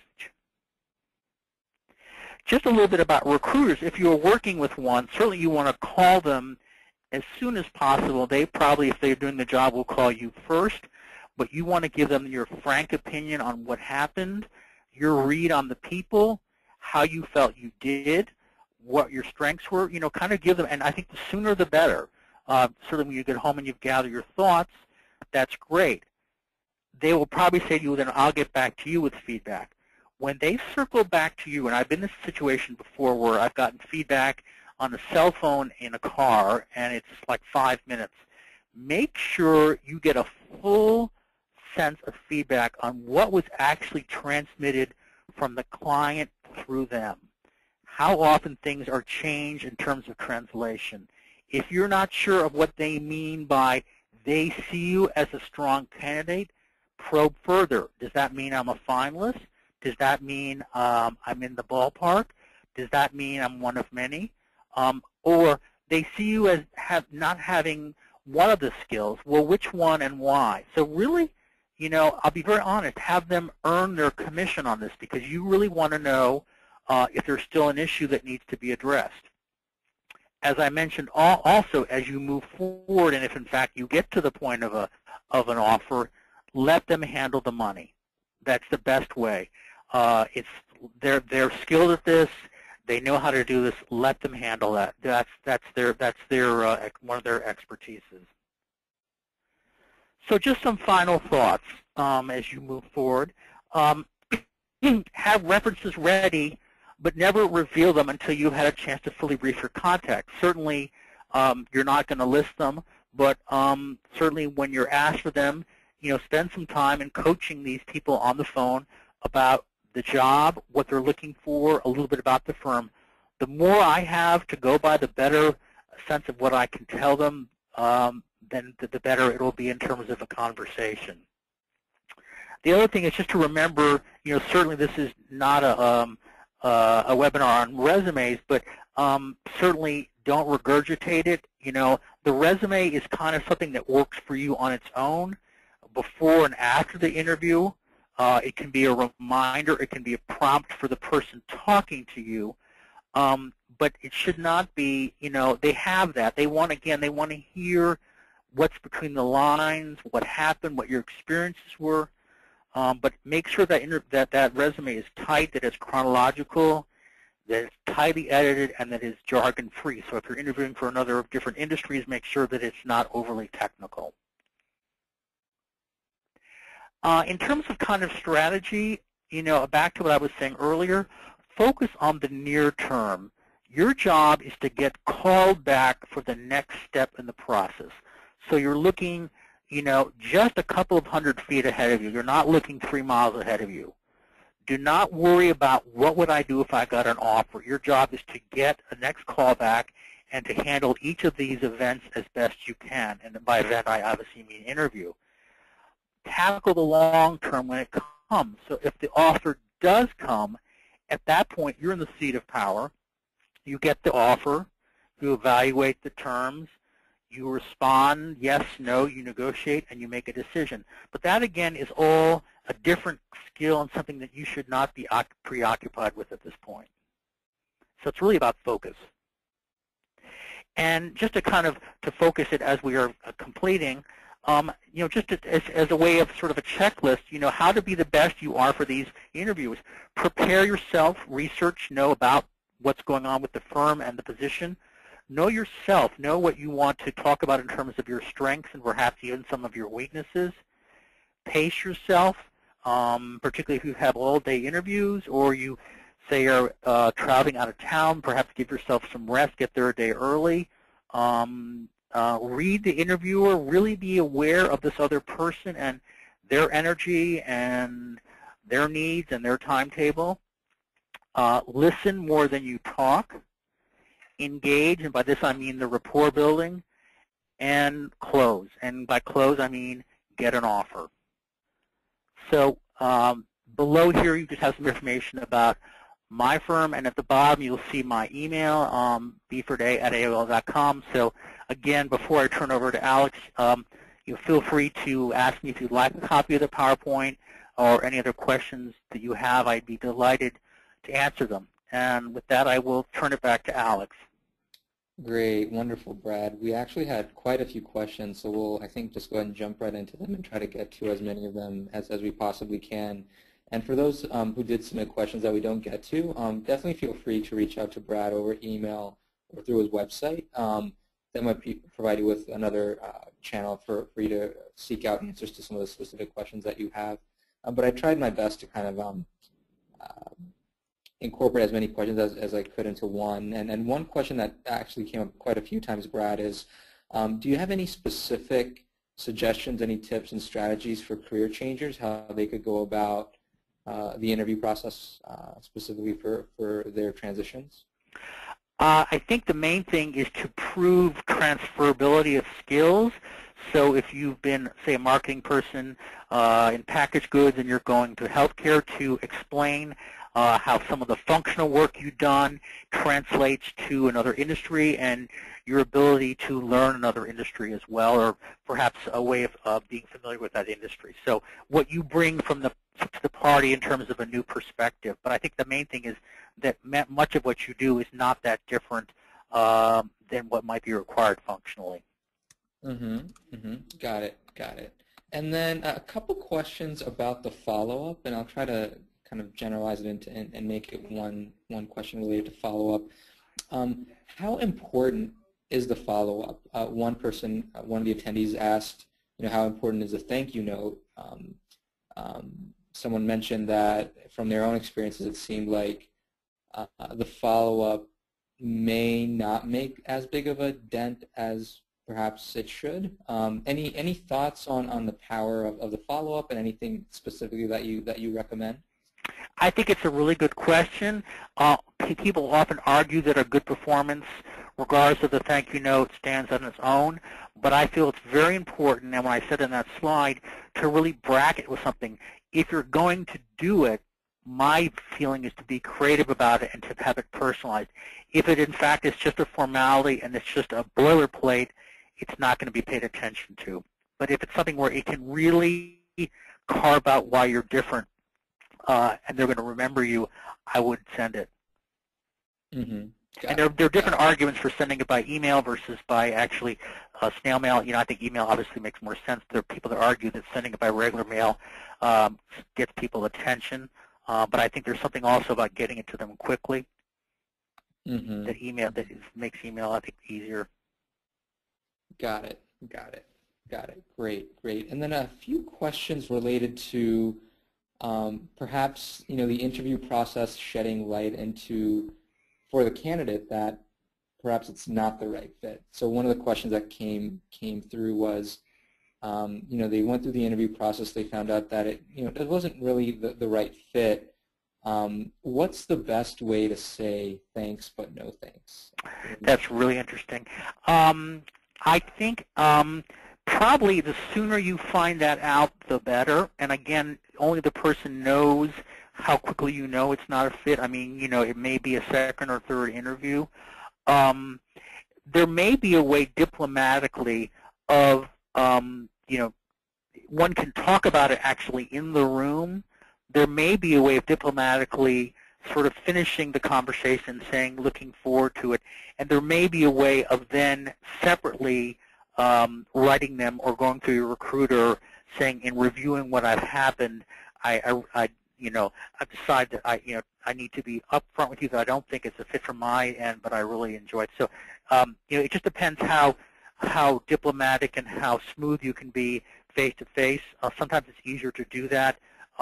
[SPEAKER 2] Just a little bit about recruiters. If you're working with one, certainly you want to call them as soon as possible. They probably, if they're doing the job, will call you first, but you want to give them your frank opinion on what happened, your read on the people, how you felt you did, what your strengths were, kind of give them, and I think the sooner the better. Certainly when you get home and you've gathered your thoughts, that's great. They will probably say to you, then I'll get back to you with feedback. When they circle back to you, and I've been in this situation before where I've gotten feedback on a cell phone in a car, and it's like 5 minutes, make sure you get a full sense of feedback on what was actually transmitted from the client through them. How often things are changed in terms of translation. If you're not sure of what they mean by they see you as a strong candidate, probe further. Does that mean I'm a finalist? Does that mean I'm in the ballpark? Does that mean I'm one of many? Or they see you as not having one of the skills. Well, which one and why? So really, I'll be very honest, have them earn their commission on this because you really want to know if there's still an issue that needs to be addressed. As I mentioned, also as you move forward, and if in fact you get to the point of an offer, let them handle the money. That's the best way. They're skilled at this. They know how to do this. Let them handle that. That's their one of their expertises. So just some final thoughts as you move forward. Have references ready, but never reveal them until you've had a chance to fully brief your contact. Certainly, you're not going to list them, but certainly when you're asked for them, spend some time in coaching these people on the phone about the job, what they're looking for, a little bit about the firm. The more I have to go by, the better sense of what I can tell them, then the better it will be in terms of a conversation. The other thing is just to remember, certainly this is not a webinar on resumes, but Certainly don't regurgitate it. You know, the resume is kind of something that works for you on its own before and after the interview. It can be a reminder. It can be a prompt for the person talking to you. But it should not be, you know, they have that. They want, again, they want to hear what's between the lines, what happened, what your experiences were. But make sure that that resume is tight, that it's chronological, that it's tightly edited, and that it's jargon-free. So if you're interviewing for another of different industries, make sure that it's not overly technical. In terms of kind of strategy, you know, back to what I was saying earlier, focus on the near term. Your job is to get called back for the next step in the process. So you're looking, you know, just a couple of 100 feet ahead of you. You're not looking 3 miles ahead of you. Do not worry about what would I do if I got an offer. Your job is to get a next callback and to handle each of these events as best you can. And by event, I obviously mean interview. Tackle the long term when it comes. So if the offer does come, at that point, you're in the seat of power. You get the offer. You evaluate the terms. You respond, yes, no, you negotiate, and you make a decision. But that, again, is all a different skill and something that you should not be preoccupied with at this point. So it's really about focus. And just to kind of to focus it as we are completing, you know, just as a way of sort of a checklist, you know, how to be the best you are for these interviews. Prepare yourself, research, know about what's going on with the firm and the position. Know yourself. Know what you want to talk about in terms of your strengths and perhaps even some of your weaknesses. Pace yourself, particularly if you have all-day interviews or you, say, are traveling out of town. Perhaps give yourself some rest. Get there a day early. Read the interviewer. Really be aware of this other person and their energy and their needs and their timetable. Listen more than you talk. Engage, and by this I mean the rapport building, and close. And by close I mean get an offer. So below here you just have some information about my firm, and at the bottom you'll see my email, bforday@aol.com. So again, before I turn over to Alex, you feel free to ask me if you'd like a copy of the PowerPoint or any other questions that you have. I'd be delighted to answer them. And with that, I will turn it back to Alex.
[SPEAKER 1] Great, wonderful, Brad. We actually had quite a few questions, so we'll, I think, just go ahead and jump right into them and try to get to as many of them as we possibly can. And for those who did submit questions that we don't get to, definitely feel free to reach out to Brad over email or through his website. That might provide you with another channel for you to seek out answers to some of the specific questions that you have. But I tried my best to kind of incorporate as many questions as I could into one. And one question that actually came up quite a few times, Brad, is do you have any specific suggestions, any tips and strategies for career changers, how they could go about the interview process specifically for their transitions?
[SPEAKER 2] I think the main thing is to prove transferability of skills. So if you've been, say, a marketing person in packaged goods and you're going to healthcare, to explain how some of the functional work you've done translates to another industry and your ability to learn another industry as well, or perhaps a way of being familiar with that industry. So what you bring from to the party in terms of a new perspective. But I think the main thing is that much of what you do is not that different than what might be required functionally.
[SPEAKER 1] Got it. And then a couple questions about the follow-up, and I'll try to kind of generalize it into and make it one question related to follow-up. How important is the follow-up? One of the attendees asked, how important is a thank you note? Someone mentioned that from their own experiences, it seemed like the follow-up may not make as big of a dent as perhaps it should. Any thoughts on the power of the follow-up and anything specifically that you recommend?
[SPEAKER 2] I think it's a really good question. People often argue that a good performance, regardless of the thank you note, stands on its own. But I feel it's very important, and when I said in that slide, to really bracket with something. If you're going to do it, my feeling is to be creative about it and to have it personalized. If it in fact is just a formality and it's just a boilerplate, it's not going to be paid attention to. But if it's something where it can really carve out why you're different and they're going to remember you, I would send it.
[SPEAKER 1] Mm-hmm.
[SPEAKER 2] And there are different arguments for sending it by email versus by actually snail mail. You know, I think email obviously makes more sense. There are people that argue that sending it by regular mail gets people attention. But I think there's something also about getting it to them quickly.
[SPEAKER 1] Mm-hmm.
[SPEAKER 2] That makes email, I think, easier.
[SPEAKER 1] Got it. Great. And then a few questions related to perhaps, you know, the interview process shedding light into, for the candidate, that perhaps it's not the right fit. So one of the questions that came through was, you know, they went through the interview process, they found out that it wasn't really the right fit. What's the best way to say thanks but no thanks?
[SPEAKER 2] That's really interesting. I think probably the sooner you find that out, the better. And again, only the person knows how quickly you know it's not a fit. I mean, you know, it may be a second or third interview. There may be a way diplomatically of, you know, one can talk about it actually in the room. There may be a way of diplomatically sort of finishing the conversation, saying looking forward to it, and there may be a way of then separately writing them or going through your recruiter saying, in reviewing what I've happened, I've decided that I need to be upfront with you that I don't think it's a fit from my end, but I really enjoyed it. So you know, it just depends how diplomatic and how smooth you can be face to face. Sometimes it's easier to do that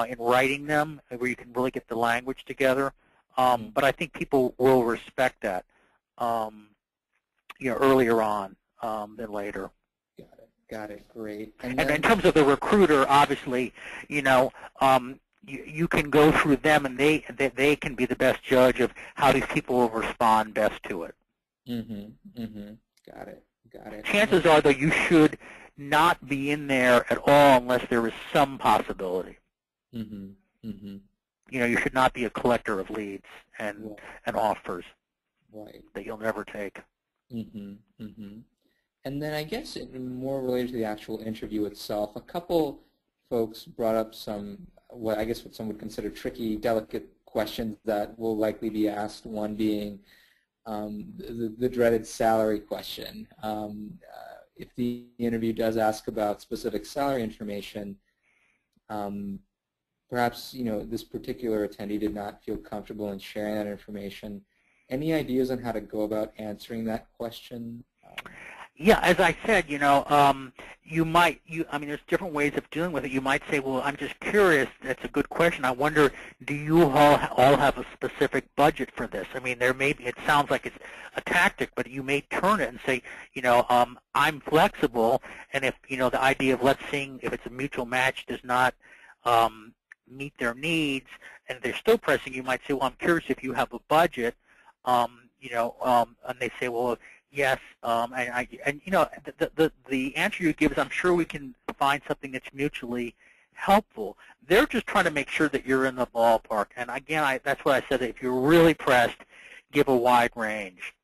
[SPEAKER 2] in writing them, where you can really get the language together. But I think people will respect that, you know, earlier on than later.
[SPEAKER 1] Got it. Great.
[SPEAKER 2] And in terms of the recruiter, obviously, you know, you can go through them, and they can be the best judge of how these people will respond best to it.
[SPEAKER 1] Got it.
[SPEAKER 2] Chances are, though, you should not be in there at all unless there is some possibility. You know, you should not be a collector of leads and offers that you'll never take.
[SPEAKER 1] And then I guess more related to the actual interview itself, a couple folks brought up some, what some would consider tricky, delicate questions that will likely be asked, one being the dreaded salary question. If the interview does ask about specific salary information, perhaps, you know, this particular attendee did not feel comfortable in sharing that information. Any ideas on how to go about answering that question?
[SPEAKER 2] Yeah, as I said, you know, I mean, there's different ways of dealing with it. You might say, well, I'm just curious. That's a good question. I wonder, do you all have a specific budget for this? I mean, there may be, it sounds like it's a tactic, but you may turn it and say, you know, I'm flexible, and if, you know, the idea of let's see if it's a mutual match does not meet their needs, and they're still pressing, you might say, well, I'm curious if you have a budget, you know, and they say, well, yes, and you know, the answer you give is, I'm sure we can find something that's mutually helpful. They're just trying to make sure that you're in the ballpark. And again, that's what I said. If you're really pressed, give a wide range.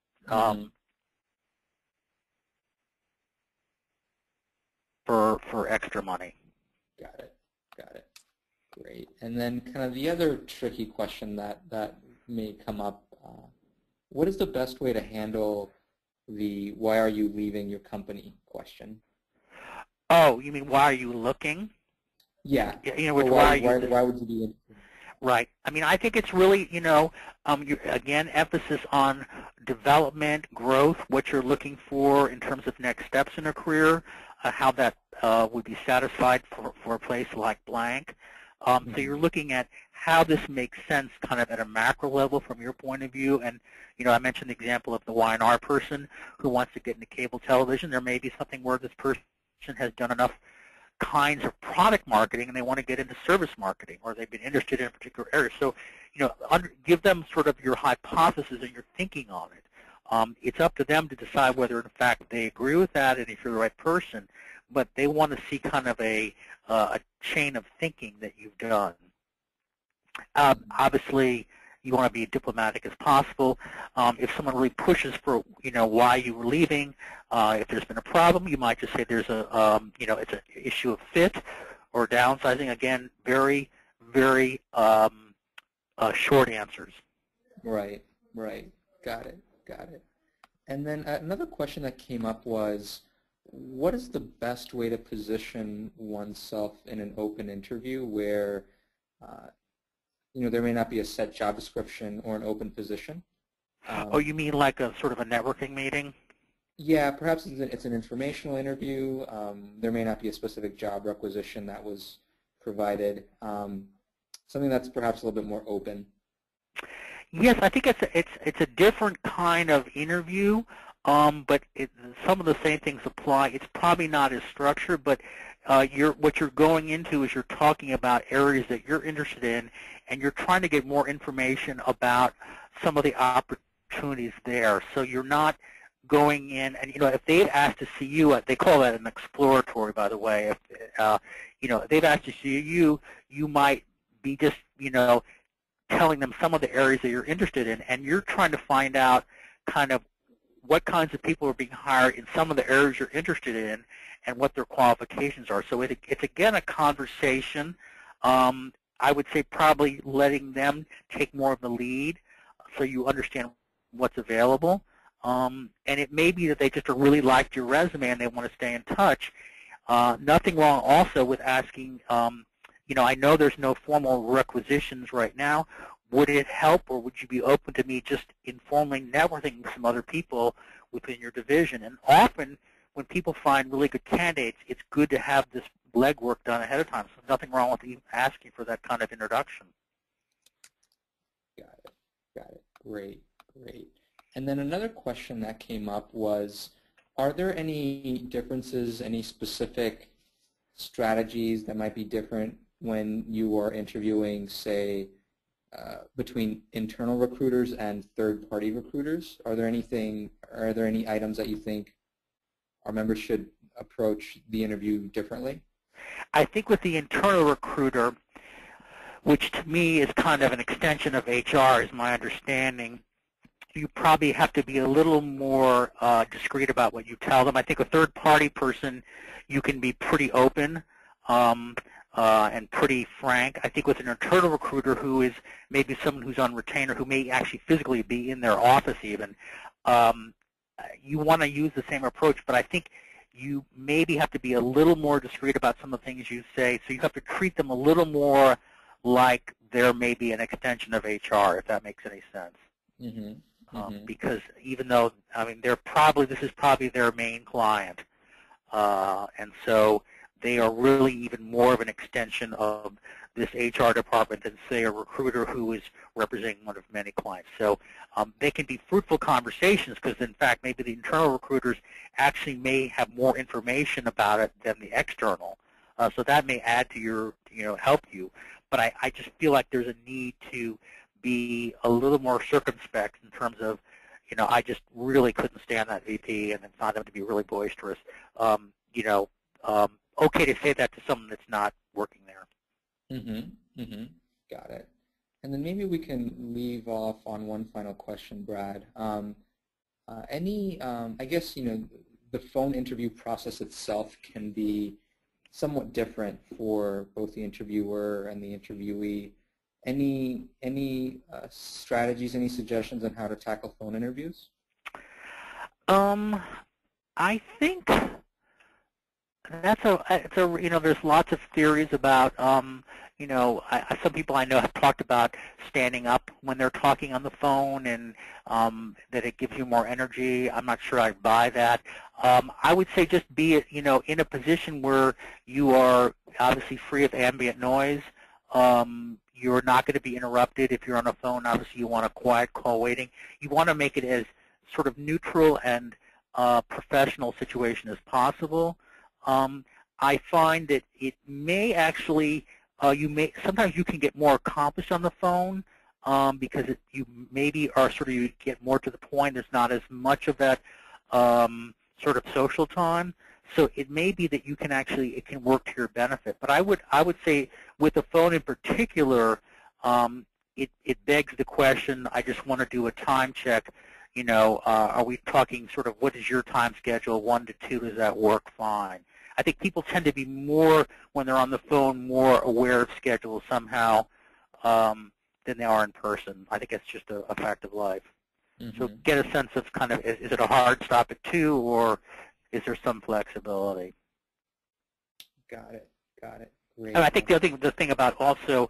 [SPEAKER 2] For extra money.
[SPEAKER 1] Got it. Great. And then kind of the other tricky question that may come up, what is the best way to handle the why are you leaving your company question?
[SPEAKER 2] Oh, you mean why are you looking?
[SPEAKER 1] Yeah.
[SPEAKER 2] You know,
[SPEAKER 1] why would you be interested?
[SPEAKER 2] Right. I mean, I think it's really, you know, again, emphasis on development, growth, what you're looking for in terms of next steps in a career, how that would be satisfied for a place like blank. So you're looking at how this makes sense kind of at a macro level from your point of view. And, you know, I mentioned the example of the Y&R person who wants to get into cable television. There may be something where this person has done enough kinds of product marketing and they want to get into service marketing, or they've been interested in a particular area. So, you know, give them sort of your hypothesis and your thinking on it. It's up to them to decide whether, in fact, they agree with that and if you're the right person, but they want to see kind of a chain of thinking that you've done. Obviously, you want to be diplomatic as possible. If someone really pushes for, why you were leaving, if there's been a problem, you might just say there's it's an issue of fit or downsizing. Again, very, very short answers.
[SPEAKER 1] Right, right. Got it, got it. And then another question that came up was, what is the best way to position oneself in an open interview where there may not be a set job description or an open position?
[SPEAKER 2] Oh, you mean like a sort of a networking meeting?
[SPEAKER 1] Yeah, perhaps it's an informational interview. There may not be a specific job requisition that was provided. Something that's perhaps a little bit more open.
[SPEAKER 2] Yes, I think it's a different kind of interview, but some of the same things apply. It's probably not as structured, but what you're going into is you're talking about areas that you're interested in, and you're trying to get more information about some of the opportunities there. So you're not going in, and if they've asked to see you, they call that an exploratory, by the way. If they've asked to see you, you might be just telling them some of the areas that you're interested in, and you're trying to find out kind of what kinds of people are being hired in some of the areas you're interested in and what their qualifications are. So it's again a conversation. I would say probably letting them take more of the lead so you understand what's available. And it may be that they just really liked your resume and they want to stay in touch. Nothing wrong also with asking, I know there's no formal requisitions right now. Would it help, or would you be open to me just informally networking with some other people within your division? And often, when people find really good candidates, it's good to have this legwork done ahead of time. So nothing wrong with even asking for that kind of introduction.
[SPEAKER 1] Got it. Got it. Great. Great. And then another question that came up was, are there any differences, any specific strategies that might be different when you are interviewing, say, between internal recruiters and third-party recruiters? Are there any items that you think our members should approach the interview differently?
[SPEAKER 2] I think with the internal recruiter, which to me is kind of an extension of HR, is my understanding, you probably have to be a little more discreet about what you tell them. I think a third-party person, you can be pretty open and pretty frank. I think with an internal recruiter who is maybe someone who's on retainer, who may actually physically be in their office even, you want to use the same approach, but I think you maybe have to be a little more discreet about some of the things you say, so you have to treat them a little more like they're maybe an extension of HR, if that makes any sense.
[SPEAKER 1] Mm-hmm. Mm-hmm.
[SPEAKER 2] Because even though, this is probably their main client, and so they are really even more of an extension of this HR department than, say, a recruiter who is representing one of many clients. So they can be fruitful conversations because, in fact, maybe the internal recruiters actually may have more information about it than the external. So that may add to your, help you. But I just feel like there's a need to be a little more circumspect in terms of, I just really couldn't stand that VP and found him to be really boisterous. Okay to say that to someone that's not working there.
[SPEAKER 1] Mm-hmm. Mm-hmm. Got it. And then maybe we can leave off on one final question, Brad. I guess, the phone interview process itself can be somewhat different for both the interviewer and the interviewee. Any strategies, any suggestions on how to tackle phone interviews?
[SPEAKER 2] I think there's lots of theories about, some people I know have talked about standing up when they're talking on the phone and that it gives you more energy. I'm not sure I buy that. I would say just be, in a position where you are obviously free of ambient noise. You're not going to be interrupted if you're on a phone. Obviously, you want a quiet call waiting. You want to make it as sort of neutral and professional situation as possible. I find that it may actually, sometimes you can get more accomplished on the phone because you maybe are you get more to the point. There's not as much of that sort of social time. So it may be that you can it can work to your benefit. But I would say with the phone in particular, it begs the question, I just want to do a time check. Are we talking sort of what is your time schedule, 1 to 2, does that work fine? I think people tend to be more, when they're on the phone, more aware of schedules somehow than they are in person. I think it's just a fact of life. So get a sense of kind of, is it a hard stop at 2, or is there some flexibility?
[SPEAKER 1] Got it. Great.
[SPEAKER 2] And I think the thing about also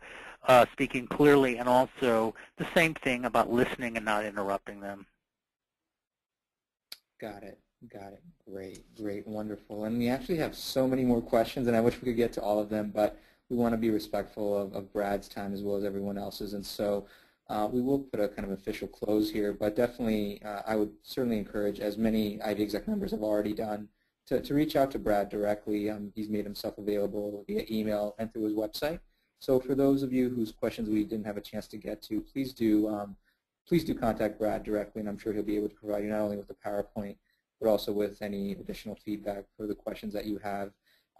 [SPEAKER 2] speaking clearly, and also the same thing about listening and not interrupting them.
[SPEAKER 1] Got it. Great, wonderful. And we actually have so many more questions, and I wish we could get to all of them, but we want to be respectful of Brad's time as well as everyone else's, and so we will put a kind of official close here, but definitely I would certainly encourage, as many Ivy Exec members have already done, to reach out to Brad directly. He's made himself available via email and through his website. So for those of you whose questions we didn't have a chance to get to, please do contact Brad directly, and I'm sure he'll be able to provide you not only with the PowerPoint, but also with any additional feedback for the questions that you have.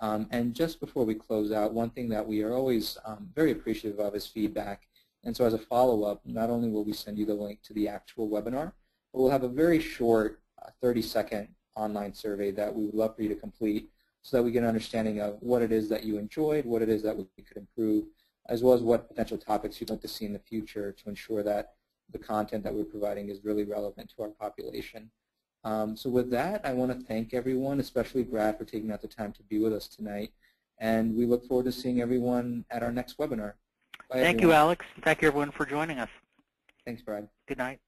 [SPEAKER 1] And just before we close out, one thing that we are always very appreciative of is feedback. And so as a follow-up, not only will we send you the link to the actual webinar, but we'll have a very short 30-second online survey that we would love for you to complete so that we get an understanding of what it is that you enjoyed, what it is that we could improve, as well as what potential topics you'd like to see in the future to ensure that the content that we're providing is really relevant to our population. So with that, I want to thank everyone, especially Brad, for taking out the time to be with us tonight. And we look forward to seeing everyone at our next webinar. Bye,
[SPEAKER 2] Thank you, Alex. Thank you, everyone, for joining us.
[SPEAKER 1] Thanks, Brad.
[SPEAKER 2] Good night.